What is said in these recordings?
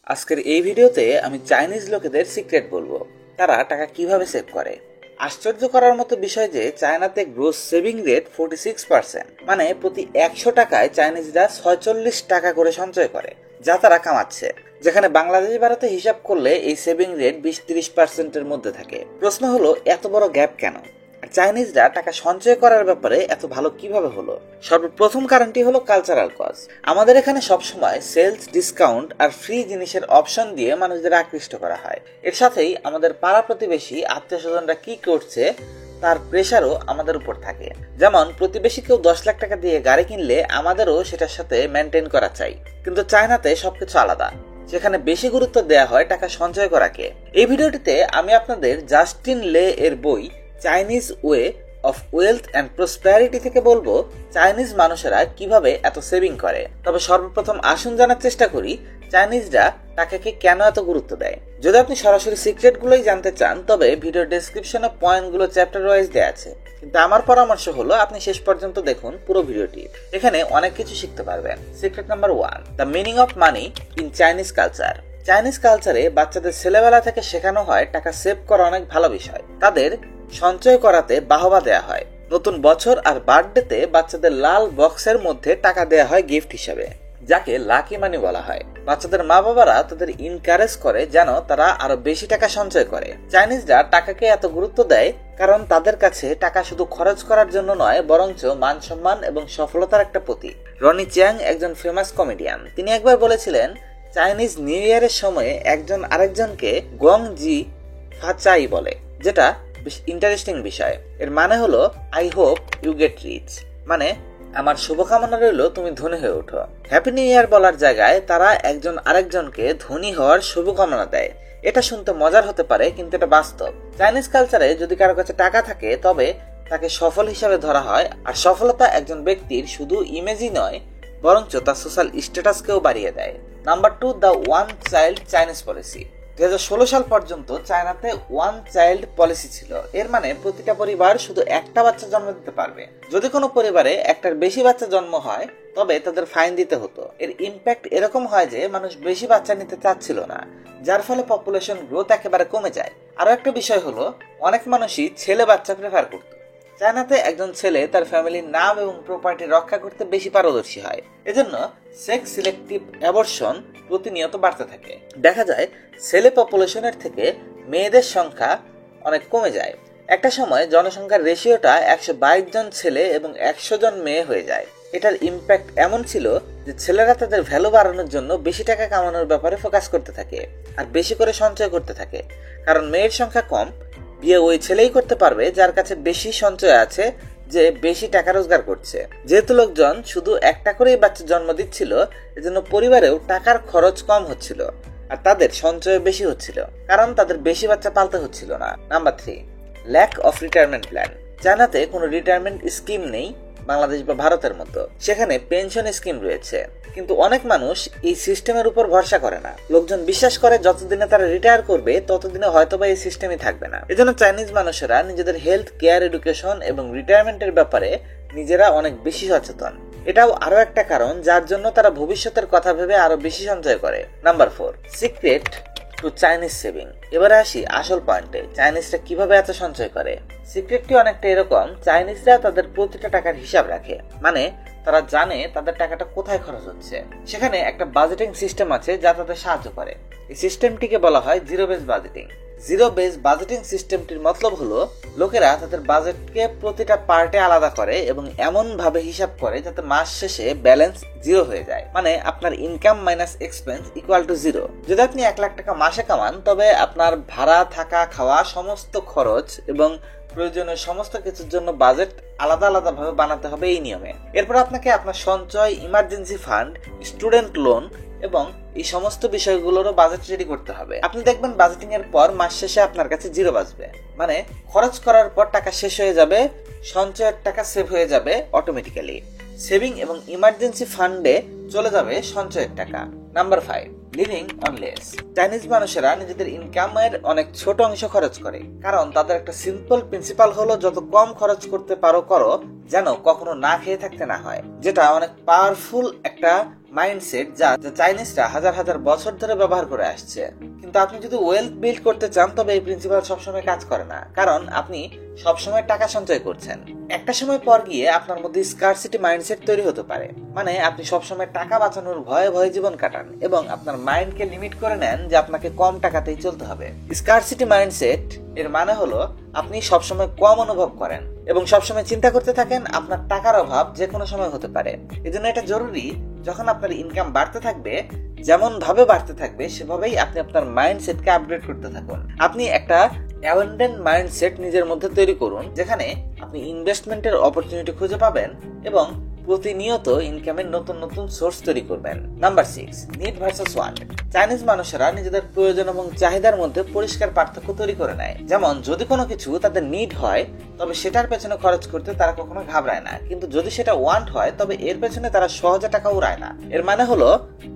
আজকের এই ভিডিওতে আমি চাইনিজ লোকেদের সিক্রেট বলবো, তারা টাকা কিভাবে সেভ করে। আশ্চর্য করার মতো বিষয় যে চায়নাতে গ্রোস সেভিং রেট 46%, মানে প্রতি 100 টাকায় চাইনিজরা 46 টাকা করে সঞ্চয় করে, যা তারা কামাচ্ছে। যেখানে বাংলাদেশ ভারতে হিসাব করলে এই সেভিং রেট 20-30%-এর মধ্যে থাকে। প্রশ্ন হলো, এত বড় গ্যাপ কেন? চাইনিজরা টাকা সঞ্চয় করার ব্যাপারে এত ভালো কিভাবে হলো? সর্বপ্রথম কারণটি হলো কালচারাল কজ। আমাদের এখানে সবসময় সেলস, ডিসকাউন্ট আর ফ্রি জিনিসের অপশন দিয়ে মানুষদের আকৃষ্ট করা হয়। এর সাথেই আমাদের পাড়া প্রতিবেশী, আত্মীয় স্বজনরা কি করছে তার প্রেশারও আমাদের উপর থাকে। যেমন প্রতিবেশী কেউ 10 লাখ টাকা দিয়ে গাড়ি কিনলে আমাদেরও সেটার সাথে মেনটেন করা চাই। কিন্তু চায়নাতে সবকিছু আলাদা। সেখানে বেশি গুরুত্ব দেওয়া হয় টাকা সঞ্চয় করাকে। এই ভিডিওটিতে আমি আপনাদের জাস্টিন লে এর বই Chinese way of wealth and prosperity থেকে বলবো চাইনিজ মানুষেরা কিভাবে এত সেভিং করে। তবে সর্বপ্রথম আসুন জানার চেষ্টা করি চাইনিজরা টাকাকে কেন এত গুরুত্ব দেয়। যদি আপনি সরাসরি সিক্রেট গুলোই জানতে চান তবে ভিডিওর ডেসক্রিপশনে পয়েন্টগুলো চ্যাপ্টার ওয়াইজ দেওয়া আছে, কিন্তু আমার পরামর্শ হলো আপনি শেষ পর্যন্ত দেখুন পুরো ভিডিওটি। এখানে অনেক কিছু শিখতে পারবেন। Secret number 1, the meaning of money in Chinese culture. Chinese কালচারে বাচ্চাদের ছেলেবেলা থেকে শেখানো হয় টাকা সেভ করা অনেক ভালো বিষয়। তাদের সঞ্চয় করাতে বাহবা দেয়া হয়। নতুন বছর আর বার্থডেতে বাচ্চাদের লাল বক্সের মধ্যে টাকা দেয়া হয় গিফট হিসেবে, যাকে লাকি মানি বলা হয়। বাচ্চাদের মা বাবারা তাদের ইনকারেজ করে যেন তারা আরো বেশি টাকা সঞ্চয় করে। চাইনিজরা টাকাকে এত গুরুত্ব দেয় কারণ তাদের কাছে টাকা শুধু খরচ করার জন্য নয়, বরঞ্চ মান সম্মান এবং সফলতার একটা প্রতীক। রনি চ্যাং একজন ফেমাস কমেডিয়ান। তিনি একবার বলেছিলেন, চাইনিজ নিউ ইয়ারের সময়ে একজন আরেকজনকে গং জি ফাচাই বলে, যেটা বেশ ইন্টারেস্টিং বিষয়। এর মানে হলো I hope you get rich, মানে আমার শুভকামনা রইল তুমি ধনী হয়ে ওঠো। হ্যাপি নিউ ইয়ার বলার জায়গায় তারা একজন আরেকজনকে ধনী হওয়ার শুভকামনা দেয়। এটা শুনতে মজার হতে পারে, কিন্তু এটা বাস্তব। চাইনিজ কালচারে যদি কারো কাছে টাকা থাকে তবে তাকে সফল হিসাবে ধরা হয়, আর সফলতা একজন ব্যক্তির শুধু ইমেজই নয়, বরঞ্চ তার সোশ্যাল স্ট্যাটাসকেও বাড়িয়ে দেয়। Number 2, the one child Chinese policy. 2016 সাল পর্যন্ত চায়নাতে ওয়ান চাইল্ড পলিসি ছিল। এর মানে প্রতিটা পরিবার শুধু একটা বাচ্চা জন্ম দিতে পারবে। যদি কোনো পরিবারে একটার বেশি বাচ্চা জন্ম হয় তবে তাদের ফাইন দিতে হতো। এর ইম্প্যাক্ট এরকম হয় যে মানুষ বেশি বাচ্চা নিতে চাচ্ছিল না, যার ফলে পপুলেশন গ্রোথ একেবারে কমে যায়। আরো একটা বিষয় হলো, অনেক মানুষই ছেলে বাচ্চা প্রেফার করত। চায়নাতে একজন ছেলে তার ফ্যামিলির নাম এবং প্রপার্টি রক্ষা করতে বেশি পারদর্শী হয়। এজন্য সেক্স সিলেক্টিভ অ্যাবর্শন প্রতিনিয়ত বাড়তে থাকে। দেখা যায় ছেলে পপুলেশনের থেকে মেয়েদের সংখ্যা অনেক কমে যায়। একটা সময় জনসংখ্যার রেশিওটা 122 জন ছেলে এবং 100 জন মেয়ে হয়ে যায়। এটার ইম্প্যাক্ট এমন ছিল যে ছেলেরা তাদের ভ্যালু বাড়ানোর জন্য বেশি টাকা কামানোর ব্যাপারে ফোকাস করতে থাকে আর বেশি করে সঞ্চয় করতে থাকে। কারণ মেয়ের সংখ্যা কম, বিয়ে ওই ছেলেই করতে পারবে যার কাছে বেশি সঞ্চয় আছে, যে বেশি টাকা রোজগার করছে। যেহেতু লোকজন শুধু একটা করেই বাচ্চা জন্ম দিচ্ছিল, এজন্য পরিবারেও টাকার খরচ কম হচ্ছিল আর তাদের সঞ্চয় বেশি হচ্ছিল, কারণ তাদের বেশি বাচ্চা পালতে হচ্ছিল না। Number 3, lack of retirement plan. চায়নাতে কোনো রিটায়ারমেন্ট স্কিম নেই বাংলাদেশ বা ভারতের মতো। সেখানে পেনশন স্কিম রয়েছে, কিন্তু অনেক মানুষ এই সিস্টেমের উপর ভরসা করে না। লোকজন বিশ্বাস করে যতদিনে তারা রিটায়ার করবে ততদিনে হয়তোবা এই সিস্টেমই থাকবে না। এজন্য চাইনিজ মানুষেরা নিজেদের হেলথ কেয়ার, এডুকেশন এবং রিটায়ারমেন্টের ব্যাপারে নিজেরা অনেক বেশি সচেতন। এটাও আরো একটা কারণ যার জন্য তারা ভবিষ্যতের কথা ভেবে আরো বেশি সঞ্চয় করে। Number 4, secret to Chinese saving. এবারে আসি আসল পয়েন্টে, চাইনিজরা কিভাবে এত সঞ্চয় করে। সিক্রেটটি অনেকটা এরকম, চাইনিজরা তাদের প্রতিটা টাকার হিসাব রাখে, মানে তারা জানে তাদের টাকাটা কোথায় খরচ হচ্ছে। সেখানে একটা বাজেটিং সিস্টেম আছে যা তাদের সাহায্য করে। এই সিস্টেমটিকে বলা হয় zero base budgeting. Zero base budgeting সিস্টেমটির মতলব হলো লোকেরা তাদের বাজেটকে প্রতিটা পার্টে আলাদা করে এবং এমন ভাবে হিসাব করে যাতে মাস শেষে ব্যালেন্স জিরো হয়ে যায়, মানে আপনার income minus expense equal to zero. যদি আপনি 1 লাখ টাকা মাসে কামান তবে আপনার ভাড়া, থাকা, খাওয়া সমস্ত খরচ এবং প্রয়োজনীয় সমস্ত কিছুর জন্য বাজেট আলাদা আলাদা ভাবে বানাতে হবে এই নিয়মে। এরপর আপনাকে আপনার সঞ্চয়, ইমার্জেন্সি ফান্ড, স্টুডেন্ট লোন এবং এই সমস্ত বিষয়গুলোরও বাজেট রেডি করতে হবে। আপনি দেখবেন বাজেটিং এর পর মাস শেষে আপনার কাছে জিরো বাজবে, মানে খরচ করার পর টাকা শেষ হয়ে যাবে, সঞ্চয়ের টাকা সেভ হয়ে যাবে অটোমেটিক্যালি। সেভিং এবং ইমার্জেন্সি ফান্ডে চলে যাবে সঞ্চয়ের টাকা। Number 5, living on less. Chinese মানুষেরা নিজেদের ইনকামের অনেক ছোট অংশ খরচ করে, কারণ তাদের একটা সিম্পল প্রিন্সিপাল হলো যত কম খরচ করতে পারো করো, যেন কখনো না খেয়ে থাকতে না হয়। যেটা অনেক পাওয়ারফুল একটা মাইন্ডসেট যা চাইনিজরা হাজার হাজার বছর ধরে ব্যবহার করে আসছে। কিন্তু আপনি যদি ওয়েলথ বিল্ড করতে চান, তবে এই প্রিন্সিপাল সবসময় কাজ করে না, কারণ আপনি সবসময় টাকা সঞ্চয় করছেন। একটা সময় পর গিয়ে আপনার মধ্যে স্কারসিটি মাইন্ডসেট তৈরি হতে পারে, মানে আপনি সবসময় টাকা বাঁচানোর ভয়ে ভয়ে জীবন কাটান এবং আপনার মাইন্ডকে লিমিট করে নেন যে আপনাকে কম টাকাতেই চলতে হবে। স্কারসিটি মাইন্ডসেট এর মানে হলো আপনি সবসময় কম অনুভব করেন এবং সবসময় চিন্তা করতে থাকেন আপনার টাকার অভাব যে কোনো সময় হতে পারে। এজন্য এটা জরুরি, যখন আপনার ইনকাম বাড়তে থাকবে, যেমন ভাবে বাড়তে থাকবে সেভাবেই আপনি আপনার মাইন্ডসেটকে আপডেট করতে থাকুন। আপনি একটা অ্যাবান্ডেন্ট মাইন্ডসেট নিজের মধ্যে তৈরি করুন, যেখানে আপনি ইনভেস্টমেন্টের অপরচুনিটি খুঁজে পাবেন এবং প্রতিনিয়ত ইনকামের নতুন নতুন সোর্স তৈরি করবেন। Number 6, need versus want. Chinese মানুষেরা নিজেদের প্রয়োজন এবং চাহিদার মধ্যে পরিষ্কার পার্থক্য তৈরি করে নেয়। যেমন যদি কোনো কিছু তাদের নিড হয়, তবে সেটার পেছনে খরচ করতে তারা কখনো ঘাবড়ায় না, কিন্তু যদি সেটা ওয়ান্ট হয়, তবে এর পেছনে তারা সহজে টাকা উড়ায় না। এর মানে হলো,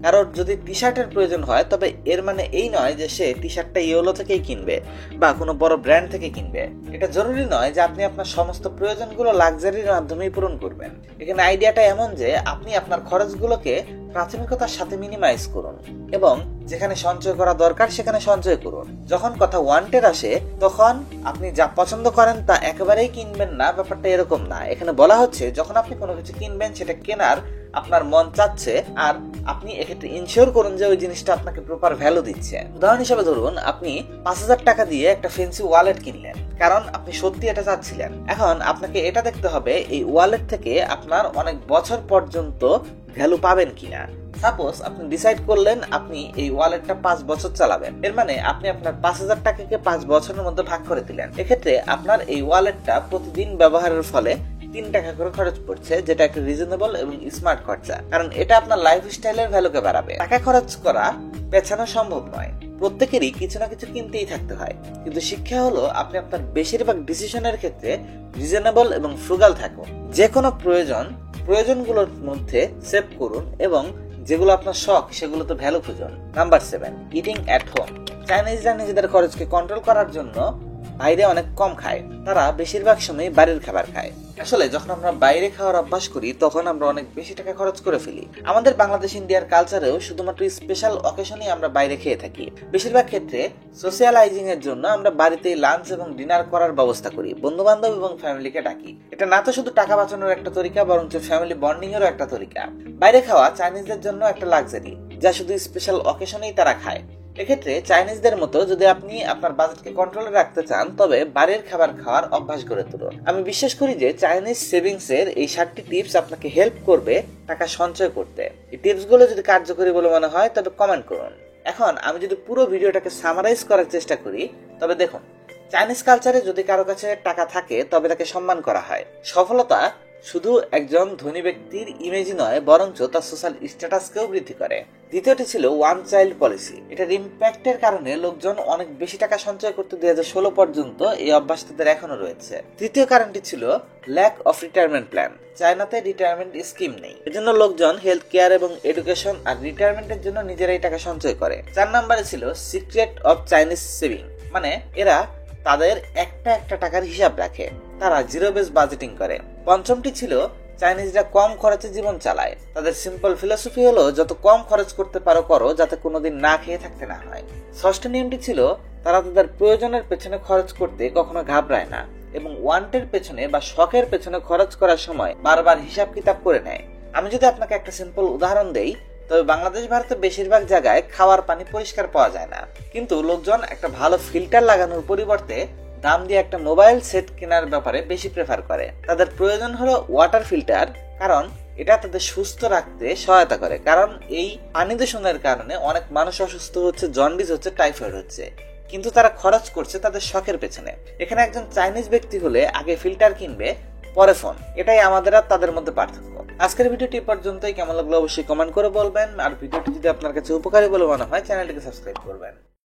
কারোর যদি টি শার্টের প্রয়োজন হয়, তবে এর মানে এই নয় যে সে টি শার্টটা ইয়েলো থেকেই কিনবে বা কোনো বড় ব্র্যান্ড থেকে কিনবে। এটা জরুরি নয় যে আপনি আপনার সমস্ত প্রয়োজনগুলো লাক্সারির মাধ্যমেই পূরণ করবেন। এখানে আইডিয়াটা এমন যে আপনি আপনার খরচগুলোকে প্রাথমিকতার সাথে মিনিমাইজ করুন এবং যেখানে সঞ্চয় করা দরকার সেখানে সঞ্চয় করুন। যখন কথা ওয়ান্টেড আসে, তখন আপনি যা পছন্দ করেন তা একেবারেই কিনবেন না, ব্যাপারটা এরকম না। এখানে বলা হচ্ছে যখন আপনি কোনো কিছু কিনবেন, সেটা কেনার আপনার মন চাচ্ছে, আর আপনি এক্ষেত্রে ইনশিওর করুন যে ওই জিনিসটা আপনাকে প্রপার ভ্যালু দিচ্ছে। উদাহরণ হিসেবে ধরুন, আপনি 5,000 টাকা দিয়ে একটা ফেন্সি ওয়ালেট কিনলেন, কারণ আপনি সত্যি এটা চাচ্ছিলেন। এখন আপনাকে এটা দেখতে হবে এই ওয়ালেট থেকে আপনার অনেক বছর পর্যন্ত ভ্যালু পাবেন কিনা। সাপোজ আপনি ডিসাইড করলেন আপনি এই ওয়ালেটটা 5 বছর চালাবেন, এর মানে আপনি আপনার 5,000 টাকাকে 5 বছরের মধ্যে ভাগ করে দিলেন। এক্ষেত্রে আপনার এই ওয়ালেটটা প্রতিদিন ব্যবহারের ফলে 3 টাকা করে খরচ পড়ছে, যেটা একটা রিজনেবল এবং স্মার্ট খরচা, কারণ এটা আপনার লাইফ স্টাইলের ভ্যালুকে বাড়াবে। টাকা খরচ করা পেছানো সম্ভব নয়, প্রত্যেকেরই কিছু না কিছু কিনতেই থাকতে হয়, কিন্তু শিক্ষা হলো আপনি আপনার বেশিরভাগ ডিসিশনের ক্ষেত্রে রিজনেবল এবং ফ্রুগাল থাকুন। যে কোনো প্রয়োজনগুলোর মধ্যে সেভ করুন এবং যেগুলো আপনার শখ সেগুলোতে ভ্যালু খুঁজুন। Number 7, eating at home. চাইনিজরা নিজেদের খরচকে কন্ট্রোল করার জন্য বাইরে অনেক কম খায়, তারা বেশিরভাগ সময় বাড়ির খাবার খায়। আসলে যখন আমরা বাইরে খাওয়ার অভ্যাস করি, তখন আমরা অনেক বেশি টাকা খরচ করে ফেলি। আমাদের বাংলাদেশ ইন্ডিয়ার কালচারেও শুধুমাত্র স্পেশাল অকেশনে আমরা বাইরে খেয়ে থাকি। বেশিরভাগ ক্ষেত্রে সোশ্যালাইজিং এর জন্য আমরা বাড়িতেই লাঞ্চ এবং ডিনার করার ব্যবস্থা করি, বন্ধু বান্ধব এবং ফ্যামিলিকে ডাকি। এটা না তো শুধু টাকা বাঁচানোর একটা তরিকা, বরঞ্চ ফ্যামিলি বন্ডিং এরও একটা তরিকা। বাইরে খাওয়া চাইনিজদের জন্য একটা লাক্সারি, যা শুধু স্পেশাল অকেশনেই তারা খায়। এক্ষেত্রে চাইনিজদের মতো যদি আপনি আপনার বাজেটকে কন্ট্রোলে রাখতে চান, তবে বাড়ির খাবার খাওয়ার অভ্যাস গড়ে তুলুন। আমি বিশ্বাস করি যে চাইনিজ সেভিংস এর এই 7টি টিপস আপনাকে হেল্প করবে টাকা সঞ্চয় করতে। এই টিপসগুলো যদি কার্যকরী বলে মনে হয়, তবে কমেন্ট করুন। এখন আমি যদি পুরো ভিডিওটাকে সামারাইজ করার চেষ্টা করি, তবে দেখুন, চাইনিজ কালচারে যদি কারো কাছে টাকা থাকে, তবে তাকে সম্মান করা হয়। সফলতা শুধু একজন ধনী ব্যক্তির ইমেজই নয়, বরঞ্চ তার সোশ্যাল স্ট্যাটাসকেও বৃদ্ধি করে। দ্বিতীয়টি ছিল ওয়ান চাইল্ড পলিসি। এটার ইম্প্যাক্টের কারণে লোকজন অনেক বেশি টাকা সঞ্চয় করতে 2016 পর্যন্ত এই অভ্যাস তাদের এখনো রয়েছে। তৃতীয় কারণটি ছিল ল্যাক অফ রিটায়ারমেন্ট প্ল্যান। চায়নাতে রিটায়ারমেন্ট স্কিম নেই, এজন্য লোকজন হেলথ কেয়ার এবং এডুকেশন আর রিটায়ারমেন্টের জন্য নিজেরাই টাকা সঞ্চয় করে। 4 নম্বরে ছিল সিক্রেট অফ চাইনিজ সেভিং, মানে এরা তাদের একটা টাকার হিসাব রাখে, তারা জিরো বেস বাজেটিং করে। পঞ্চমটি ছিল চাইনিজরা কম খরচে জীবন চালায়। তাদের সিম্পল ফিলসফি হলো যত কম খরচ করতে পারো করো, যাতে কোনোদিন না খেয়ে থাকতে না হয়। ষষ্ঠ নিয়মটি ছিল তারা তাদের প্রয়োজনের পেছনে খরচ করতে কখনো ঘাবড়ায় না এবং ওয়ান্টের পেছনে বা শখের পেছনে খরচ করার সময় বারবার হিসাব কিতাব করে নেয়। আমি যদি আপনাকে একটা সিম্পল উদাহরণ দেই, তবে বাংলাদেশ ভারতে বেশিরভাগ জায়গায় খাওয়ার পানি পরিষ্কার পাওয়া যায় না, কিন্তু লোকজন একটা ভালো ফিল্টার লাগানোর পরিবর্তে দাম দিয়ে একটা মোবাইল সেট কেনার ব্যাপারে বেশি প্রেফার করে। তাদের প্রয়োজন হলো ওয়াটার ফিল্টার, কারণ এটা তাদের সুস্থ রাখতে সহায়তা করে। কারণ এই পানি দূষণের কারণে অনেক মানুষ অসুস্থ হচ্ছে, জন্ডিস হচ্ছে, টাইফয়েড হচ্ছে, কিন্তু তারা খরচ করছে তাদের শখের পেছনে। এখানে একজন চাইনিজ ব্যক্তি হলে আগে ফিল্টার কিনবে, পরে ফোন। এটাই আমাদের আর তাদের মধ্যে পার্থক্য। আজকের ভিডিওটি পর্যন্তই। কেমন লাগলো অবশ্যই কমেন্ট করে বলবেন, আর ভিডিওটি যদি আপনার কাছে উপকারী বলে মনে হয় চ্যানেলটিকে সাবস্ক্রাইব করবেন।